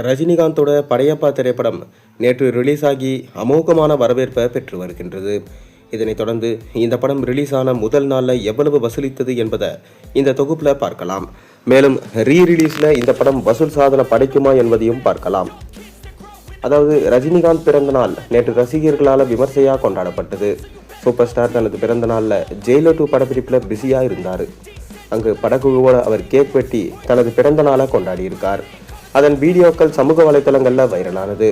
ரஜினிகாந்தோட படையப்பா திரைப்படம் நேற்று ரிலீஸ் ஆகி அமோகமான வரவேற்பை பெற்று வருகின்றது. இதனைத் தொடர்ந்து இந்த படம் ரிலீஸ் ஆன முதல் நாளில் எவ்வளவு வசூலித்தது என்பதை இந்த தொகுப்பில் பார்க்கலாம். மேலும் ரீரிலீஸில் இந்த படம் வசூல் சாதனை படைக்குமா என்பதையும் பார்க்கலாம். அதாவது ரஜினிகாந்த் பிறந்த நாள் நேற்று ரசிகர்களால் விமர்சையாக கொண்டாடப்பட்டது. சூப்பர் ஸ்டார் தனது பிறந்த நாளில் ஜெயிலர் 2 படப்பிடிப்பில் பிஸியாக இருந்தார். அங்கு படக்குழுவோடு அவர் கேக் வெட்டி தனது பிறந்த நாளை கொண்டாடியிருக்கார். அதன் வீடியோக்கள் சமூக வலைதளங்களில் வைரலானது.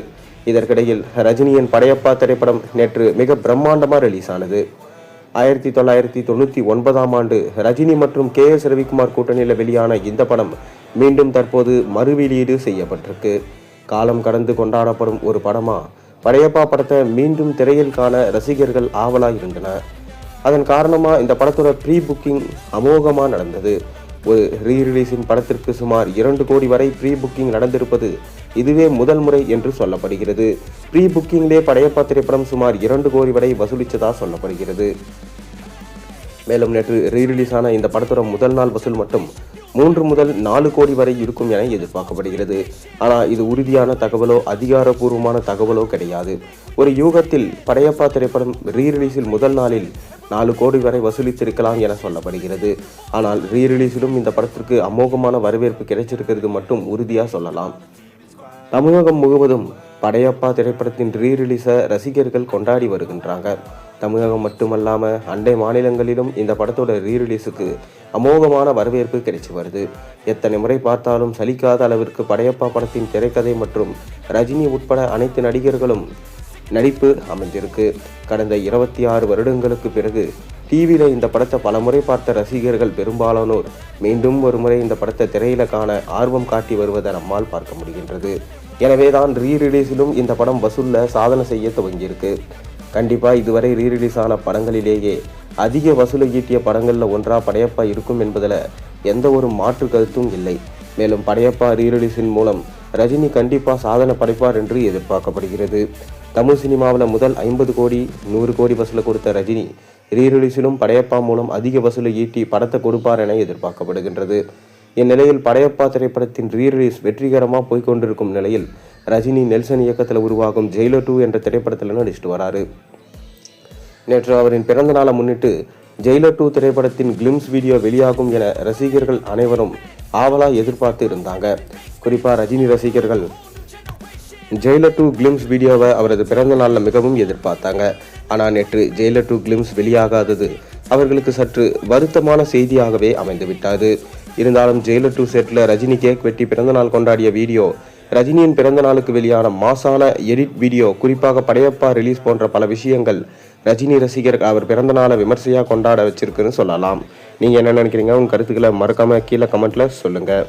இதற்கிடையில் ரஜினியின் படையப்பா திரைப்படம் நேற்று மிக பிரம்மாண்டமாக ரிலீஸ் ஆனது. 1999ஆம் ஆண்டு ரஜினி மற்றும் KS ரவிக்குமார் கூட்டணியில் வெளியான இந்த படம் மீண்டும் தற்போது மறுவெளியீடு செய்யப்பட்டிருக்கு. காலம் கடந்து கொண்டாடப்படும் ஒரு படமா படையப்பா படத்தை மீண்டும் திரையில் காண ரசிகர்கள் ஆவலாக இருந்தனர். அதன் காரணமாக இந்த படத்தோட ப்ரீ புக்கிங் அமோகமாக நடந்தது. ஒரு ரீரிலீஸின் படத்திற்கு சுமார் 2 கோடி வரை ப்ரீ புக்கிங் நடந்திருப்பது இதுவே முதல் முறை என்று சொல்லப்படுகிறது. ப்ரீ புக்கிங்லே படையப்பா திரைப்படம் சுமார் 2 கோடி வரை வசூலித்ததாக சொல்லப்படுகிறது. மேலும் நேற்று ரீரிலீஸ் ஆன இந்த படத்தோட முதல் நாள் வசூல் மட்டும் 3 முதல் 4 கோடி வரை இருக்கும் என எதிர்பார்க்கப்படுகிறது. ஆனால் இது உறுதியான தகவலோ அதிகாரப்பூர்வமான தகவலோ கிடையாது. ஒரு யூகத்தில் படையப்பா திரைப்படம் ரீரிலீஸில் முதல் நாளில் 4 கோடி வரை வசூலித்திருக்கலாம் என சொல்லப்படுகிறது. ஆனால் ரீரிலீஸிலும் இந்த படத்திற்கு அமோகமான வரவேற்பு கிடைச்சிருக்கிறது மட்டும் உறுதியாக சொல்லலாம். தமிழகம் முழுவதும் படையப்பா திரைப்படத்தின் ரீரிலீஸை ரசிகர்கள் கொண்டாடி வருகின்றாங்க. தமிழகம் மட்டுமல்லாமல் அண்டை மாநிலங்களிலும் இந்த படத்தோட ரீரிலீஸுக்கு அமோகமான வரவேற்பு கிடைச்சி வருது. எத்தனை முறை பார்த்தாலும் சலிக்காத அளவிற்கு படையப்பா படத்தின் திரைக்கதை மற்றும் ரஜினி உட்பட அனைத்து நடிகர்களும் நடிப்பு அமைந்திருக்கு. கடந்த 26 வருடங்களுக்கு பிறகு டிவியில் இந்த படத்தை பல முறை பார்த்த ரசிகர்கள் பெரும்பாலானோர் மீண்டும் ஒரு முறை இந்த படத்தை திரையில காண ஆர்வம் காட்டி வருவதை நம்மால் பார்க்க முடிகின்றது. எனவே தான் ரீரிலீஸிலும் இந்த படம் வசூலில் சாதனை செய்ய துவங்கியிருக்கு. கண்டிப்பாக இதுவரை ரீரிலீஸ் ஆன படங்களிலேயே அதிக வசூலை ஈட்டிய படங்களில் ஒன்றா படையப்பா இருக்கும் என்பதில் எந்த ஒரு மாற்று கருத்தும் இல்லை. மேலும் படையப்பா ரீரிலீஸின் மூலம் ரஜினி கண்டிப்பாக சாதனை படைப்பார் என்று எதிர்பார்க்கப்படுகிறது. தமிழ் சினிமாவில் முதல் 50 கோடி 100 கோடி வசூலை கொடுத்த ரஜினி ரீரிலீஸிலும் படையப்பா மூலம் அதிக வசூலை ஈட்டி படத்தை கொடுப்பார் என எதிர்பார்க்கப்படுகின்றது. இந்நிலையில் படையப்பா திரைப்படத்தின் ரீரிலீஸ் வெற்றிகரமாக போய்கொண்டிருக்கும் நிலையில் ரஜினி நெல்சன் இயக்கத்தில் உருவாகும் ஜெயிலர் 2 என்ற திரைப்படத்தில் நடிச்சிட்டு வராரு. நேற்று அவரின் பிறந்த நாளை முன்னிட்டு ஜெயிலர் 2 திரைப்படத்தின் கிளிம்ஸ் வீடியோ வெளியாகும் என ரசிகர்கள் அனைவரும் ஆவலாக எதிர்பார்த்து இருந்தாங்க. குறிப்பாக ரஜினி ரசிகர்கள் ஜெயிலர் 2 கிளிம்ஸ் வீடியோவை அவரது பிறந்த நாளில் மிகவும் எதிர்பார்த்தாங்க. ஆனால் நேற்று ஜெயிலர் 2 கிளிம்ஸ் வெளியாகாதது அவர்களுக்கு சற்று வருத்தமான செய்தியாகவே அமைந்துவிட்டது. இருந்தாலும் ஜெயிலர் 2 செட்டில் ரஜினி கேக் வெட்டி பிறந்தநாள் கொண்டாடிய வீடியோ, ரஜினியின் பிறந்த நாளுக்கு வெளியான மாசான எடிட் வீடியோ, குறிப்பாக படையப்பா ரிலீஸ் போன்ற பல விஷயங்கள் ரஜினி ரசிகர்கள் அவர் பிறந்த நாளை விமர்சையாக கொண்டாட வச்சிருக்குன்னு சொல்லலாம். நீங்கள் என்ன நினைக்கிறீங்க? உங்கள் கருத்துக்களை மறக்காமல் கீழே கமெண்ட்டில் சொல்லுங்கள்.